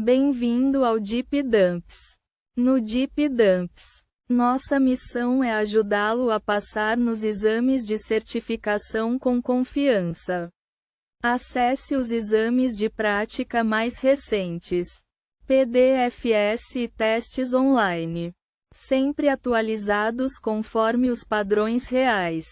Bem-vindo ao Deep Dumps. No Deep Dumps, nossa missão é ajudá-lo a passar nos exames de certificação com confiança. Acesse os exames de prática mais recentes, PDFs e testes online, sempre atualizados conforme os padrões reais.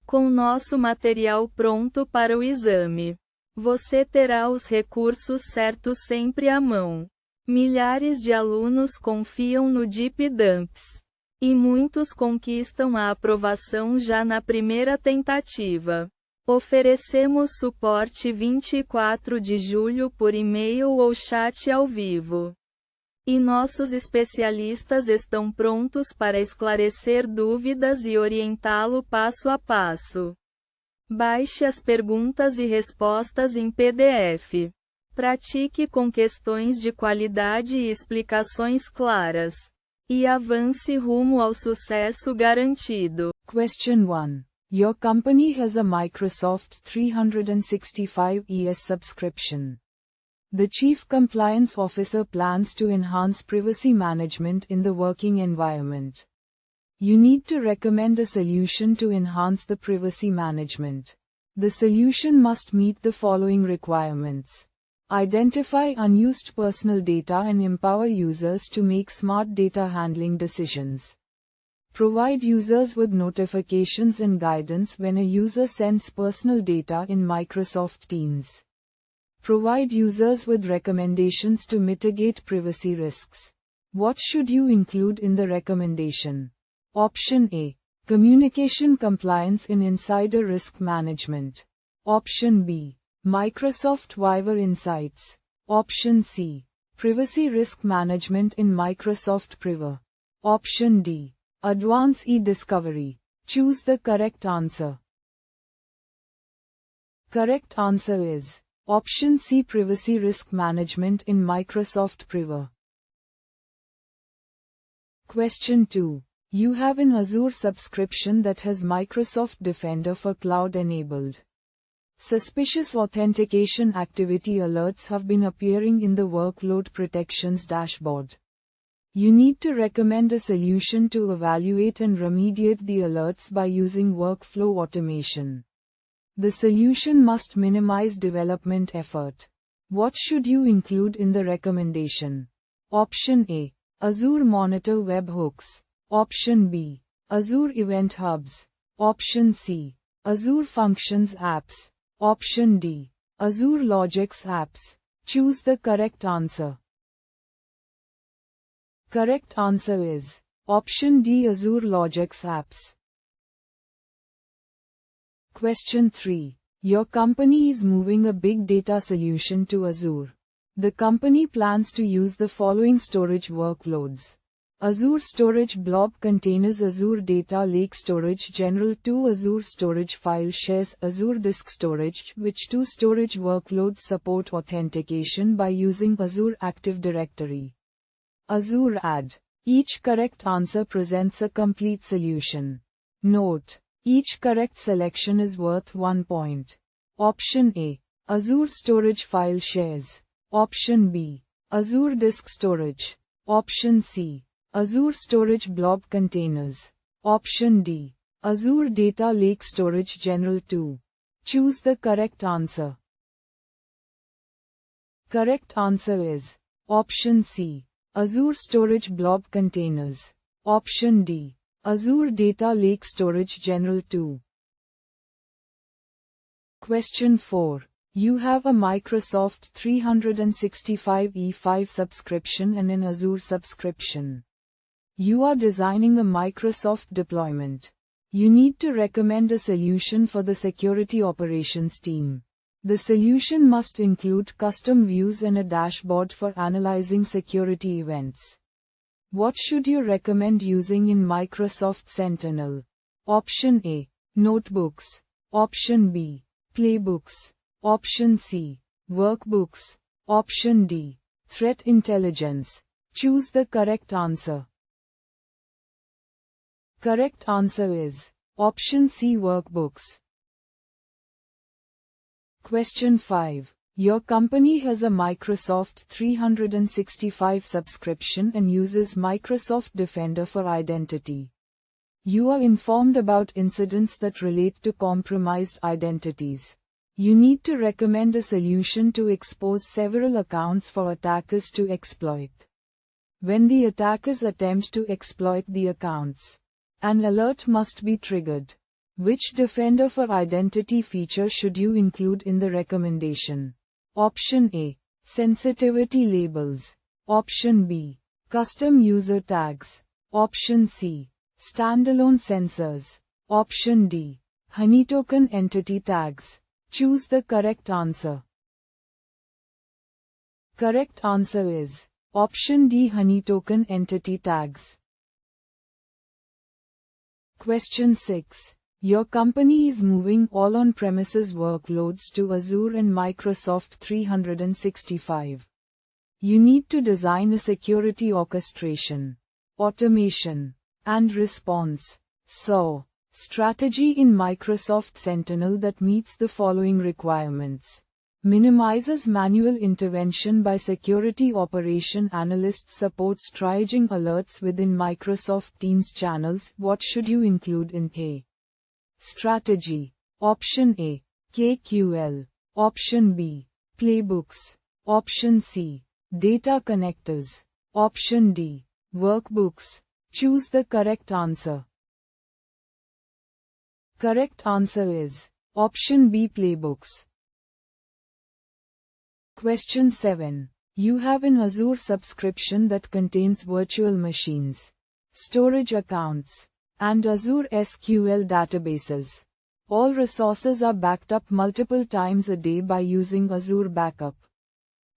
Com nosso material pronto para o exame, você terá os recursos certos sempre à mão. Milhares de alunos confiam no Deep Dumps, e muitos conquistam a aprovação já na primeira tentativa. Oferecemos suporte 24 de julho por e-mail ou chat ao vivo. E nossos especialistas estão prontos para esclarecer dúvidas e orientá-lo passo a passo. Baixe as perguntas e respostas em PDF. Pratique com questões de qualidade e explicações claras. E avance rumo ao sucesso garantido. Question 1. Your company has a Microsoft 365 ES subscription. The Chief Compliance Officer plans to enhance privacy management in the working environment. You need to recommend a solution to enhance the privacy management. The solution must meet the following requirements. Identify unused personal data and empower users to make smart data handling decisions. Provide users with notifications and guidance when a user sends personal data in Microsoft Teams. Provide users with recommendations to mitigate privacy risks. What should you include in the recommendation? Option A. Communication compliance in insider risk management. Option B. Microsoft Viber Insights. Option C. Privacy risk management in Microsoft Priva. Option D. Advanced e-discovery. Choose the correct answer. Correct answer is Option C. Privacy risk management in Microsoft Priva. Question 2. You have an Azure subscription that has Microsoft Defender for Cloud enabled. Suspicious authentication activity alerts have been appearing in the workload protections dashboard. You need to recommend a solution to evaluate and remediate the alerts by using workflow automation. The solution must minimize development effort. What should you include in the recommendation? Option A. Azure Monitor webhooks. Option B. Azure Event Hubs. Option C. Azure Functions apps. Option D. Azure Logics apps. Choose the correct answer. Correct answer is Option D. Azure Logics apps. Question 3. Your company is moving a big data solution to Azure. The company plans to use the following storage workloads. Azure Storage Blob Containers, Azure Data Lake Storage General 2, Azure Storage File Shares, Azure Disk Storage, which two storage workloads support authentication by using Azure Active Directory. Azure Add. Each correct answer presents a complete solution. Note: each correct selection is worth 1 point. Option A. Azure Storage File Shares. Option B. Azure Disk Storage. Option C. Azure Storage Blob Containers. Option D. Azure Data Lake Storage General 2. Choose the correct answer. Correct answer is Option C. Azure Storage Blob Containers. Option D. Azure Data Lake Storage General 2. Question 4. You have a Microsoft 365 E5 subscription and an Azure subscription. You are designing a Microsoft deployment. You need to recommend a solution for the security operations team. The solution must include custom views and a dashboard for analyzing security events. What should you recommend using in Microsoft Sentinel? Option A. Notebooks. Option B. Playbooks. Option C. Workbooks. Option D. Threat intelligence. Choose the correct answer. Correct answer is Option C. Workbooks. Question 5. Your company has a Microsoft 365 subscription and uses Microsoft Defender for identity. You are informed about incidents that relate to compromised identities. You need to recommend a solution to expose several accounts for attackers to exploit. When the attackers attempt to exploit the accounts, an alert must be triggered. Which Defender for Identity feature should you include in the recommendation? Option A. Sensitivity labels. Option B. Custom user tags. Option C. Standalone sensors. Option D. Honeytoken entity tags. Choose the correct answer. Correct answer is Option D. Honeytoken entity tags. Question 6. Your company is moving all on-premises workloads to Azure and Microsoft 365. You need to design a security orchestration, automation, and response strategy in Microsoft Sentinel that meets the following requirements. Minimizes manual intervention by security operation analysts, supports triaging alerts within Microsoft Teams channels. What should you include in A? Strategy. Option A. KQL. Option B. Playbooks. Option C. Data connectors. Option D. Workbooks. Choose the correct answer. Correct answer is Option B. Playbooks. Question 7. You have an Azure subscription that contains virtual machines, storage accounts, and Azure SQL databases. All resources are backed up multiple times a day by using Azure Backup.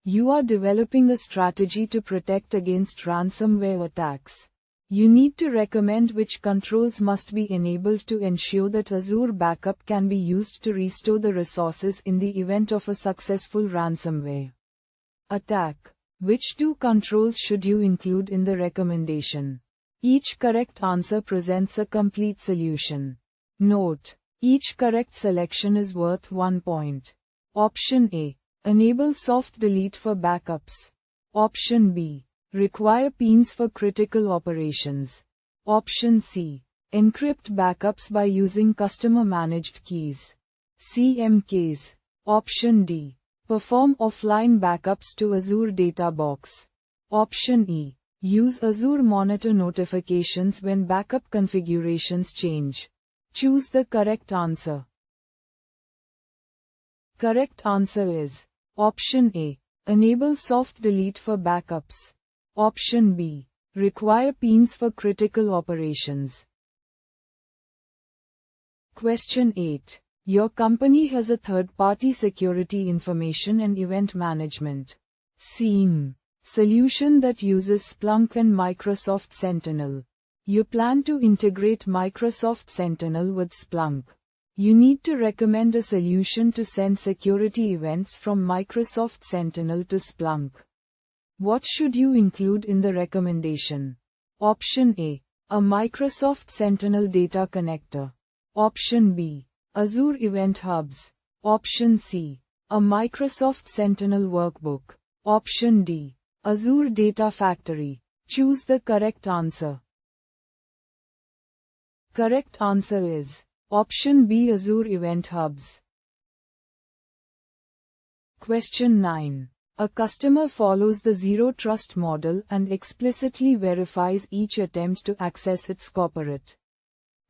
You are developing a strategy to protect against ransomware attacks. You need to recommend which controls must be enabled to ensure that Azure Backup can be used to restore the resources in the event of a successful ransomware attack. Which two controls should you include in the recommendation? Each correct answer presents a complete solution. Note: each correct selection is worth 1 point. Option A. Enable soft delete for backups. Option B. Require pins for critical operations. Option C. Encrypt backups by using customer managed keys, CMKs. Option D. Perform offline backups to Azure Data Box. Option E. Use Azure Monitor notifications when backup configurations change. Choose the correct answer. Correct answer is Option A. Enable soft delete for backups. Option B. Require pins for critical operations. Question 8. Your company has a third-party security information and event management SIEM solution that uses Splunk and Microsoft Sentinel. You plan to integrate Microsoft Sentinel with Splunk. You need to recommend a solution to send security events from Microsoft Sentinel to Splunk. What should you include in the recommendation? Option A. A Microsoft Sentinel data connector. Option B. Azure Event Hubs. Option C. A Microsoft Sentinel workbook. Option D. Azure Data Factory. Choose the correct answer. Correct answer is Option B. Azure Event Hubs. Question 9. A customer follows the Zero Trust model and explicitly verifies each attempt to access its corporate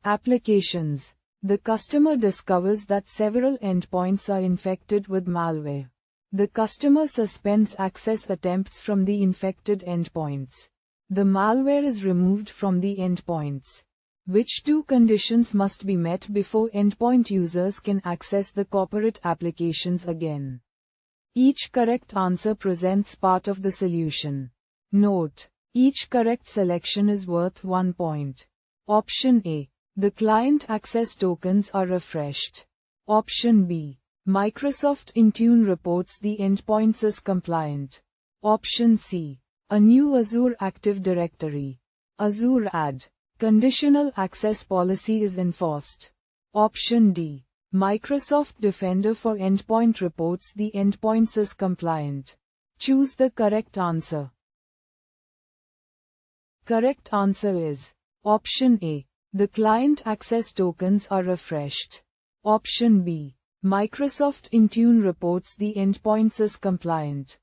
applications. The customer discovers that several endpoints are infected with malware. The customer suspends access attempts from the infected endpoints. The malware is removed from the endpoints. Which two conditions must be met before endpoint users can access the corporate applications again? Each correct answer presents part of the solution. Note: each correct selection is worth 1 point. Option A. The client access tokens are refreshed. Option B. Microsoft Intune reports the endpoints as compliant. Option C. A new Azure Active Directory, Azure Add, conditional access policy is enforced. Option D. Microsoft Defender for Endpoint reports the endpoints as compliant. Choose the correct answer. Correct answer is Option A. The client access tokens are refreshed. Option B. Microsoft Intune reports the endpoints as compliant.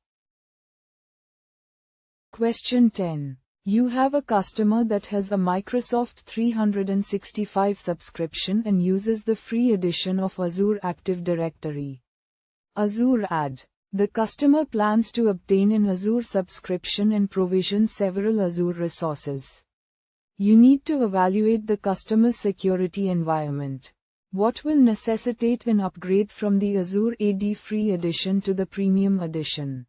Question 10. You have a customer that has a Microsoft 365 subscription and uses the free edition of Azure Active Directory. Azure Ad. The customer plans to obtain an Azure subscription and provision several Azure resources. You need to evaluate the customer's security environment. What will necessitate an upgrade from the Azure AD Free Edition to the Premium Edition?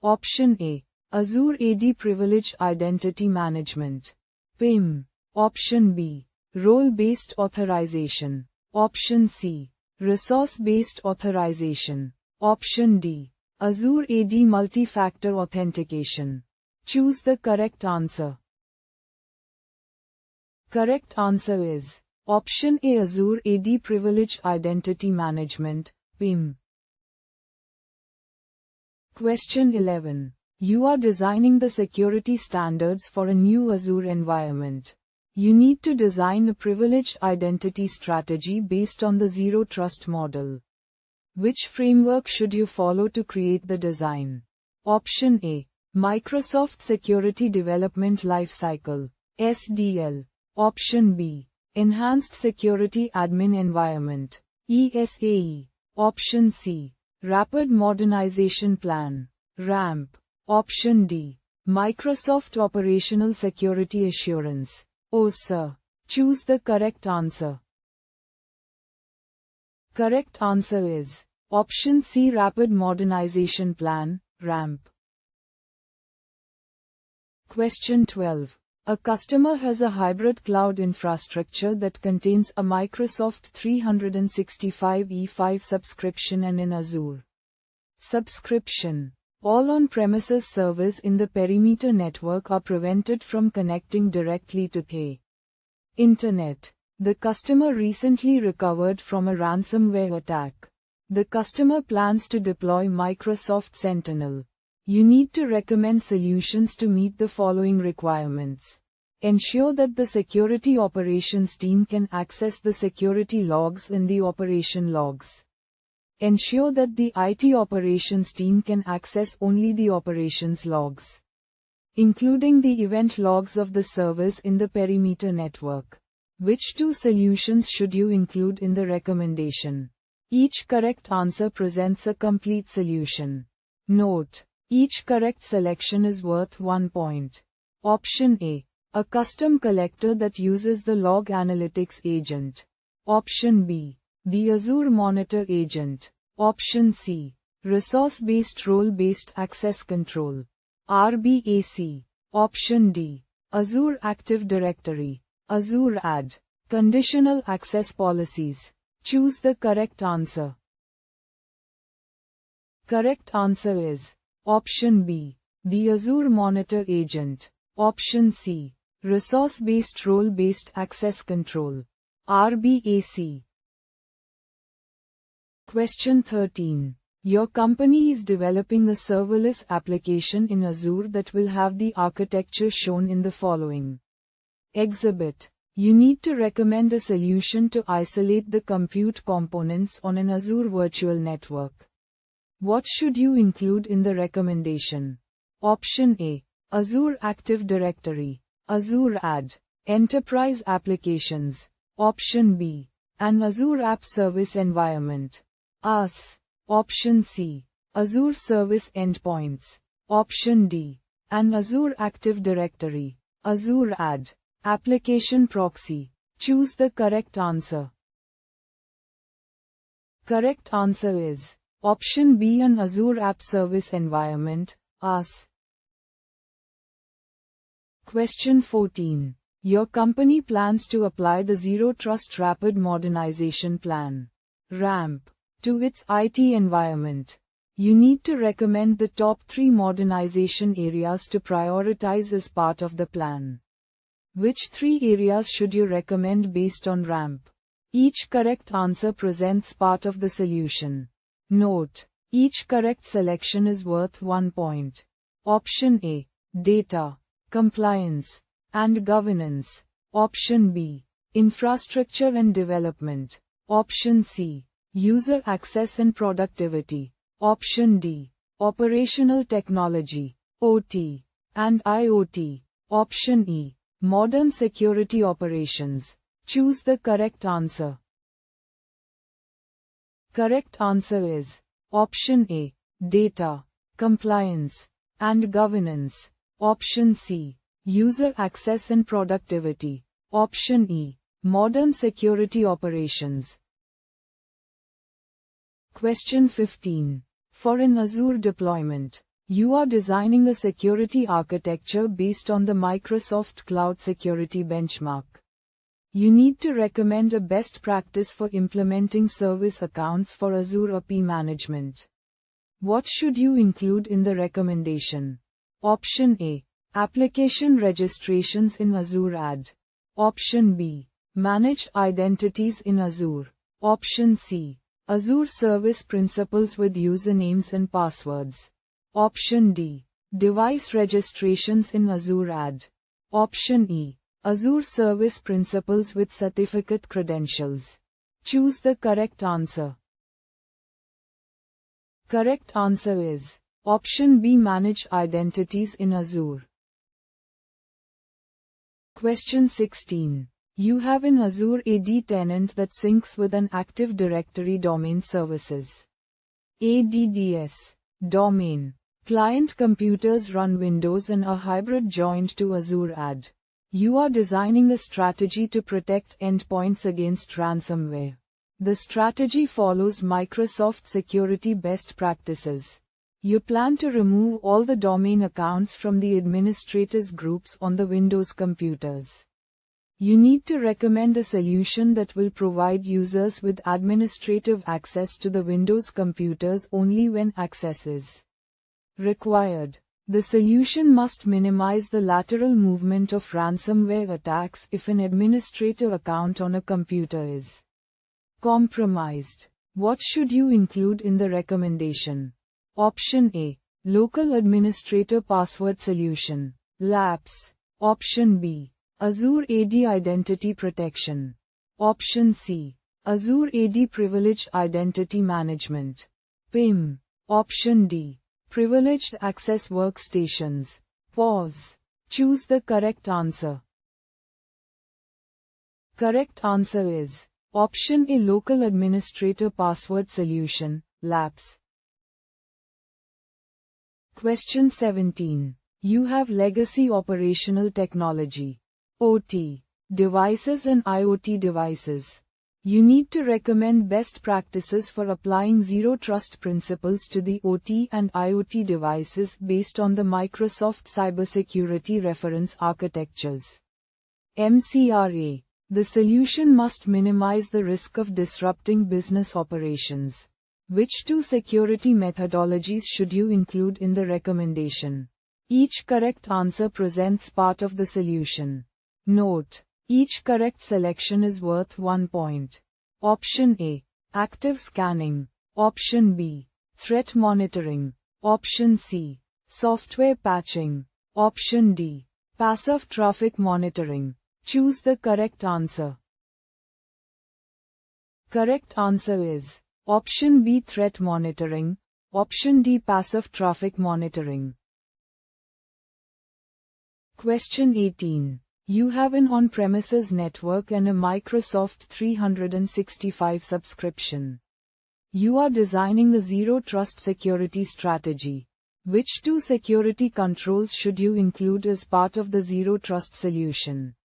Option A. Azure AD Privileged Identity Management. PIM. Option B. Role-based authorization. Option C. Resource-based authorization. Option D. Azure AD Multi-Factor Authentication. Choose the correct answer. Correct answer is Option A. Azure AD Privileged Identity Management, PIM. Question 11. You are designing the security standards for a new Azure environment. You need to design a privileged identity strategy based on the Zero Trust model. Which framework should you follow to create the design? Option A. Microsoft Security Development Lifecycle, SDL. Option B. Enhanced Security Admin Environment, ESAE. Option C. Rapid Modernization Plan, RAMP. Option D. Microsoft Operational Security Assurance, OSA. Choose the correct answer. Correct answer is Option C. Rapid Modernization Plan, RAMP. Question 12. A customer has a hybrid cloud infrastructure that contains a Microsoft 365 E5 subscription and an Azure subscription. All on-premises servers in the perimeter network are prevented from connecting directly to the internet. The customer recently recovered from a ransomware attack. The customer plans to deploy Microsoft Sentinel. You need to recommend solutions to meet the following requirements. Ensure that the security operations team can access the security logs in the operation logs. Ensure that the IT operations team can access only the operations logs, including the event logs of the servers in the perimeter network. Which two solutions should you include in the recommendation? Each correct answer presents a complete solution. Note: each correct selection is worth 1 point. Option A. A custom collector that uses the Log Analytics agent. Option B. The Azure Monitor agent. Option C. Resource-based role-based access control, RBAC. Option D. Azure Active Directory, Azure Ad. Conditional access policies. Choose the correct answer. Correct answer is Option B. The Azure Monitor agent. Option C. Resource-based role-based access control, RBAC. Question 13. Your company is developing a serverless application in Azure that will have the architecture shown in the following exhibit. You need to recommend a solution to isolate the compute components on an Azure virtual network. What should you include in the recommendation? Option A. Azure Active Directory, Azure Ad. Enterprise Applications. Option B. An Azure App Service Environment, AS. Option C. Azure Service Endpoints. Option D. An Azure Active Directory, Azure Ad. Application Proxy. Choose the correct answer. Correct answer is Option B. An Azure App Service Environment, AS. Question 14. Your company plans to apply the Zero Trust Rapid Modernization Plan, RAMP, to its IT environment. You need to recommend the top 3 modernization areas to prioritize as part of the plan. Which 3 areas should you recommend based on RAMP? Each correct answer presents part of the solution. Note: each correct selection is worth 1 point. Option A: data, compliance, and governance. Option B: infrastructure and development. Option C: user access and productivity. Option D: operational technology, OT, and IoT. Option E: modern security operations. Choose the correct answer. Correct answer is Option A: data, compliance, and governance. Option C: user access and productivity. Option E: modern security operations. Question 15. For an Azure deployment, you are designing a security architecture based on the Microsoft Cloud Security Benchmark. You need to recommend a best practice for implementing service accounts for Azure API management. What should you include in the recommendation? Option A: application registrations in Azure AD. Option B: manage identities in Azure. Option C: Azure Service Principals with usernames and passwords. Option D: device registrations in Azure AD. Option E: Azure Service Principals with certificate credentials. Choose the correct answer. Correct answer is Option B: manage identities in Azure. Question 16. You have an Azure AD tenant that syncs with an Active Directory domain services. ADDS. Domain. Client computers run Windows and are hybrid joined to Azure AD. You are designing a strategy to protect endpoints against ransomware. The strategy follows Microsoft security best practices. You plan to remove all the domain accounts from the administrators groups on the Windows computers. You need to recommend a solution that will provide users with administrative access to the Windows computers only when access is required. The solution must minimize the lateral movement of ransomware attacks if an administrator account on a computer is compromised. What should you include in the recommendation? Option A: local administrator password solution, LAPS. Option B: Azure AD Identity Protection. Option C: Azure AD Privileged Identity Management, PIM. Option D: Privileged Access Workstations, PAWS. Choose the correct answer. Correct answer is Option A: Local Administrator Password Solution, LAPS. Question 17. You have legacy operational technology, OT, devices and IoT devices. You need to recommend best practices for applying zero trust principles to the OT and IoT devices based on the Microsoft Cybersecurity Reference Architectures, MCRA. The solution must minimize the risk of disrupting business operations. Which two security methodologies should you include in the recommendation? Each correct answer presents part of the solution. Note: each correct selection is worth 1 point. Option A: active scanning. Option B: threat monitoring. Option C: software patching. Option D: passive traffic monitoring. Choose the correct answer. Correct answer is Option B: threat monitoring. Option D: passive traffic monitoring. Question 18. You have an on-premises network and a Microsoft 365 subscription. You are designing a zero trust security strategy. Which two security controls should you include as part of the zero trust solution?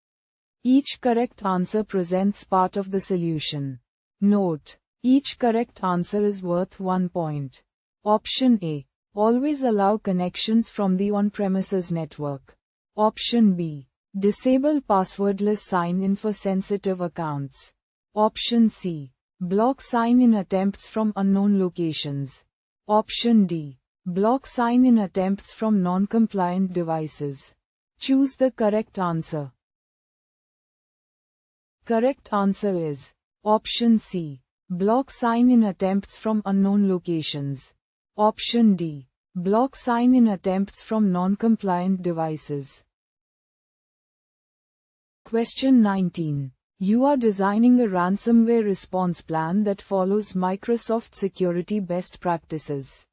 Each correct answer presents part of the solution. Note: each correct answer is worth 1 point. Option A: always allow connections from the on-premises network. Option B: disable passwordless sign-in for sensitive accounts. Option C: block sign-in attempts from unknown locations. Option D: block sign-in attempts from non-compliant devices. Choose the correct answer. Correct answer is Option C. Block sign in attempts from unknown locations. Option D. Block sign in attempts from non-compliant devices. Question 19. You are designing a ransomware response plan that follows Microsoft security best practices.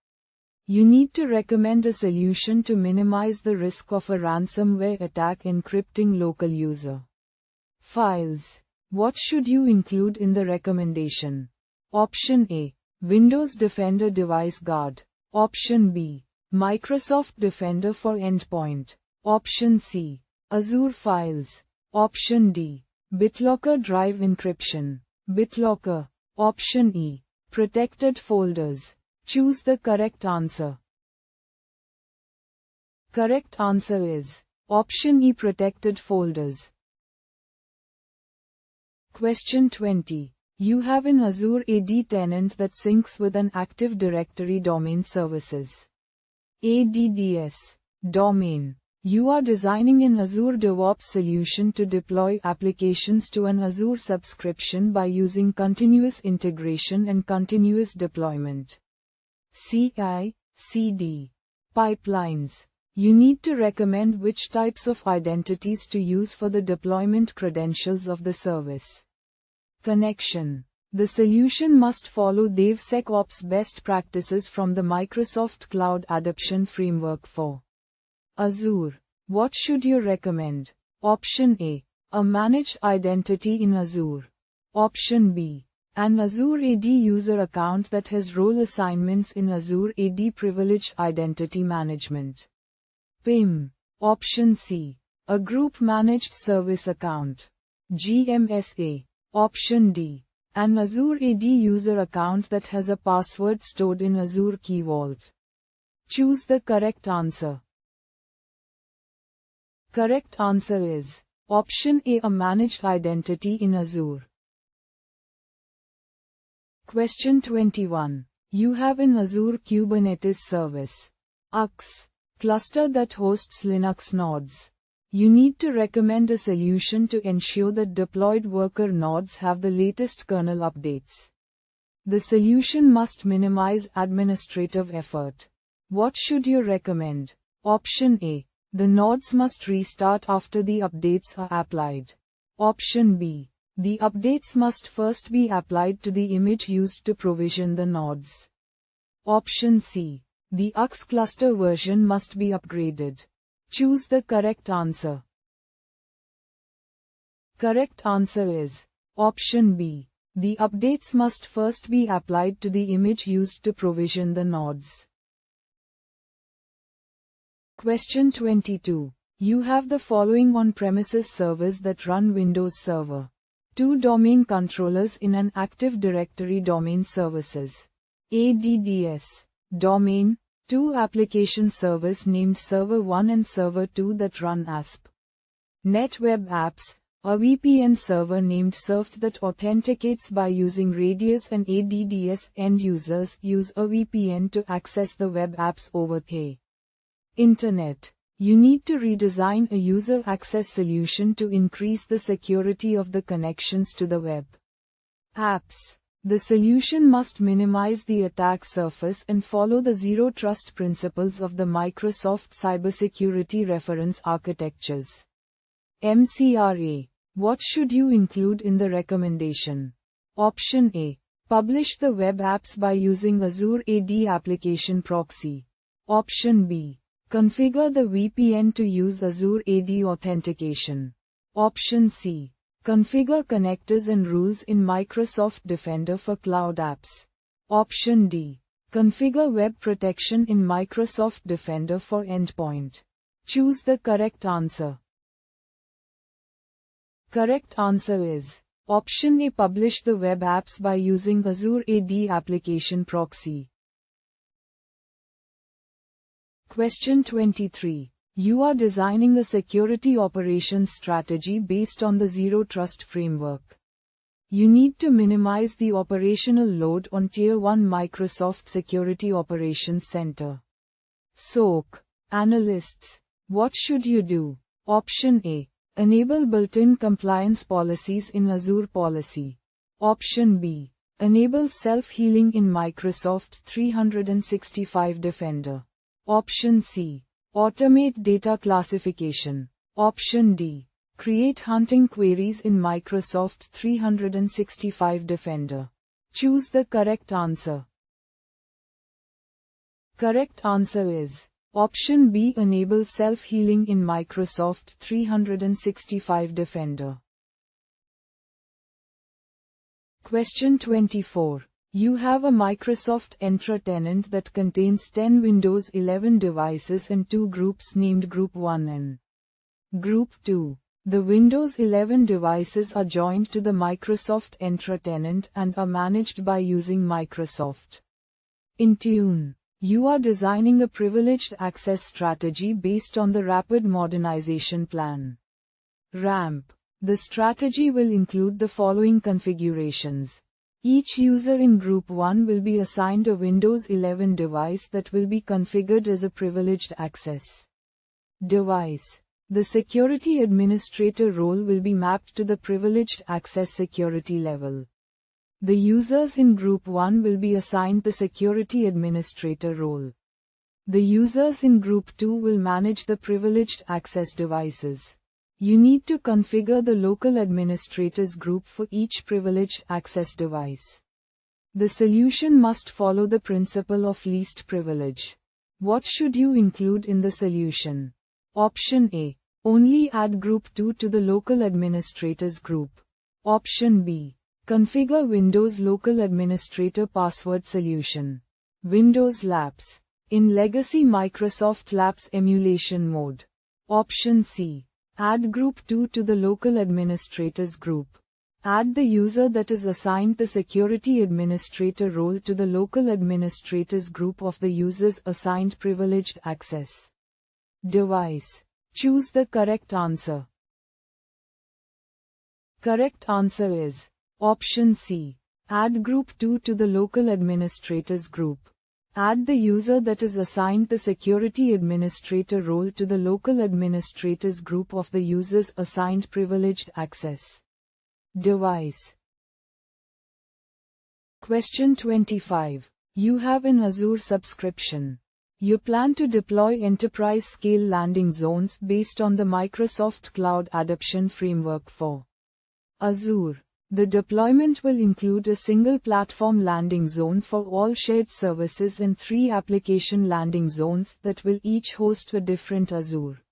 You need to recommend a solution to minimize the risk of a ransomware attack encrypting local user files. What should you include in the recommendation? Option A. Windows Defender Device Guard. Option B. Microsoft Defender for Endpoint. Option C. Azure Files. Option D. BitLocker Drive Encryption. BitLocker. Option E. Protected folders. Choose the correct answer. Correct answer is Option E, Protected folders. Question 20. You have an Azure AD tenant that syncs with an Active Directory domain services. ADDS. Domain. You are designing an Azure DevOps solution to deploy applications to an Azure subscription by using continuous integration and continuous deployment. CI/CD pipelines. You need to recommend which types of identities to use for the deployment credentials of the service. Connection. The solution must follow DevSecOps best practices from the Microsoft Cloud Adoption Framework for Azure. What should you recommend? Option A. A managed identity in Azure. Option B. An Azure AD user account that has role assignments in Azure AD Privileged Identity Management. PIM. Option C. A Group Managed Service Account. GMSA. Option D. An Azure AD user account that has a password stored in Azure Key Vault. Choose the correct answer. Correct answer is Option A, a managed identity in Azure. Question 21. You have an Azure Kubernetes service AKS cluster that hosts Linux nodes. You need to recommend a solution to ensure that deployed worker nodes have the latest kernel updates. The solution must minimize administrative effort. What should you recommend? Option A. The nodes must restart after the updates are applied. Option B. The updates must first be applied to the image used to provision the nodes. Option C. The AKS cluster version must be upgraded. Choose the correct answer. Correct answer is Option B. The updates must first be applied to the image used to provision the nodes. Question 22. You have the following on-premises servers that run Windows Server. 2 domain controllers in an Active Directory domain services. ADDS. Domain. 2 application servers named Server 1 and Server 2 that run ASP. Net Web Apps. A VPN server named Surft that authenticates by using Radius, and ADDS end users use a VPN to access the web apps over the Internet. You need to redesign a user access solution to increase the security of the connections to the web apps. The solution must minimize the attack surface and follow the zero trust principles of the Microsoft Cybersecurity Reference Architectures. MCRA. What should you include in the recommendation? Option A. Publish the web apps by using Azure AD Application Proxy. Option B. Configure the VPN to use Azure AD Authentication. Option C. Configure connectors and rules in Microsoft Defender for Cloud Apps. Option D. Configure web protection in Microsoft Defender for Endpoint. Choose the correct answer. Correct answer is Option A. Publish the web apps by using Azure AD Application Proxy. Question 23. You are designing a security operations strategy based on the Zero Trust framework. You need to minimize the operational load on Tier 1 Microsoft Security Operations Center. SOC. Analysts. What should you do? Option A. Enable built-in compliance policies in Azure Policy. Option B. Enable self-healing in Microsoft 365 Defender. Option C. Automate data classification. Option D. Create hunting queries in Microsoft 365 Defender. Choose the correct answer. Correct answer is Option B. Enable self-healing in Microsoft 365 Defender. Question 24. You have a Microsoft Entra tenant that contains 10 Windows 11 devices and two groups named Group 1 and Group 2. The Windows 11 devices are joined to the Microsoft Entra tenant and are managed by using Microsoft Intune. You are designing a privileged access strategy based on the Rapid Modernization Plan (RAMP). The strategy will include the following configurations. Each user in Group 1 will be assigned a Windows 11 device that will be configured as a privileged access device. The security administrator role will be mapped to the privileged access security level. The users in Group 1 will be assigned the security administrator role. The users in Group 2 will manage the privileged access devices. You need to configure the local administrators group for each privileged access device. The solution must follow the principle of least privilege. What should you include in the solution? Option A. Only add Group 2 to the local administrators group. Option B. Configure Windows Local Administrator Password Solution. Windows Labs. In Legacy Microsoft Labs Emulation Mode. Option C. Add Group 2 to the local administrators group. Add the user that is assigned the security administrator role to the local administrators group of the user's assigned privileged access device. Choose the correct answer. Correct answer is Option C. Add Group 2 to the local administrators group. Add the user that is assigned the security administrator role to the local administrators group of the user's assigned privileged access device. Question 25. You have an Azure subscription. You plan to deploy enterprise-scale landing zones based on the Microsoft Cloud Adoption Framework for Azure. The deployment will include a single platform landing zone for all shared services and 3 application landing zones that will each host a different Azure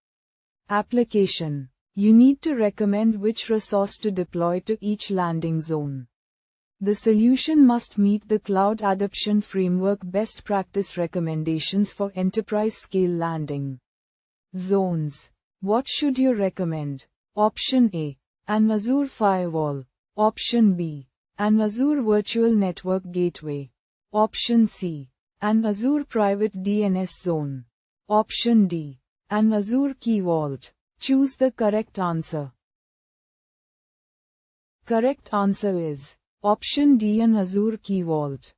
application. You need to recommend which resource to deploy to each landing zone. The solution must meet the Cloud Adoption Framework best practice recommendations for enterprise-scale landing zones. What should you recommend? Option A. An Azure Firewall. Option B. An Azure Virtual Network Gateway. Option C. An Azure Private DNS Zone. Option D. An Azure Key Vault. Choose the correct answer. Correct answer is Option D. An Azure Key Vault.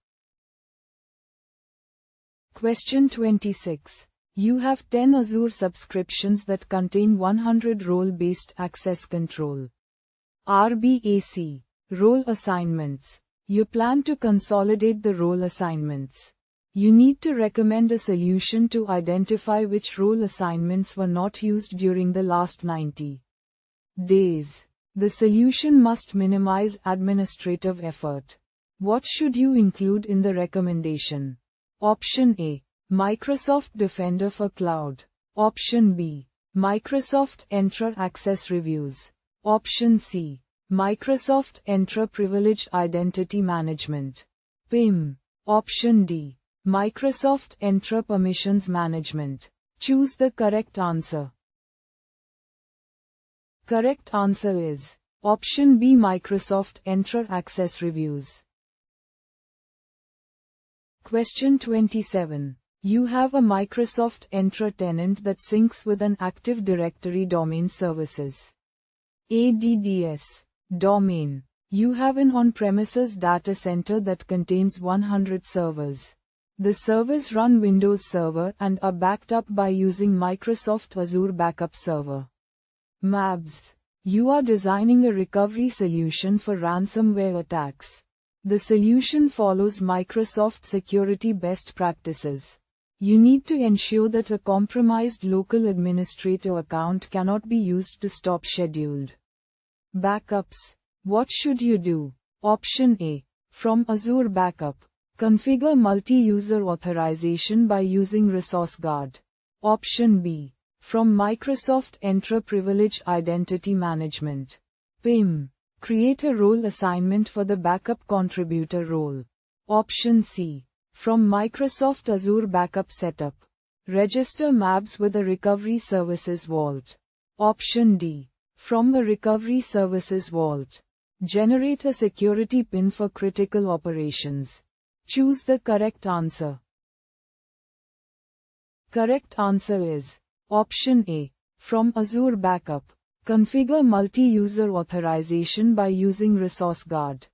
Question 26. You have 10 Azure subscriptions that contain 100 role-based access control. RBAC. Role assignments. You plan to consolidate the role assignments. You need to recommend a solution to identify which role assignments were not used during the last 90 days. The solution must minimize administrative effort. What should you include in the recommendation? Option A. Microsoft Defender for Cloud. Option B. Microsoft Entra Access Reviews. Option C. Microsoft Entra Privileged Identity Management. PIM. Option D. Microsoft Entra Permissions Management. Choose the correct answer. Correct answer is Option B. Microsoft Entra Access Reviews. Question 27. You have a Microsoft Entra tenant that syncs with an Active Directory domain services. ADDS. Domain. You have an on-premises data center that contains 100 servers. The servers run Windows Server and are backed up by using Microsoft Azure Backup Server. MABS. You are designing a recovery solution for ransomware attacks. The solution follows Microsoft security best practices. You need to ensure that a compromised local administrator account cannot be used to stop scheduled backups. What should you do? Option A. From Azure Backup. Configure multi-user authorization by using ResourceGuard. Option B. From Microsoft Entra Privilege Identity Management. PIM. Create a role assignment for the backup contributor role. Option C. From Microsoft Azure Backup Setup. Register MABs with a Recovery Services Vault. Option D. From a Recovery Services Vault. Generate a security PIN for critical operations. Choose the correct answer. Correct answer is Option A. From Azure Backup. Configure multi-user authorization by using ResourceGuard.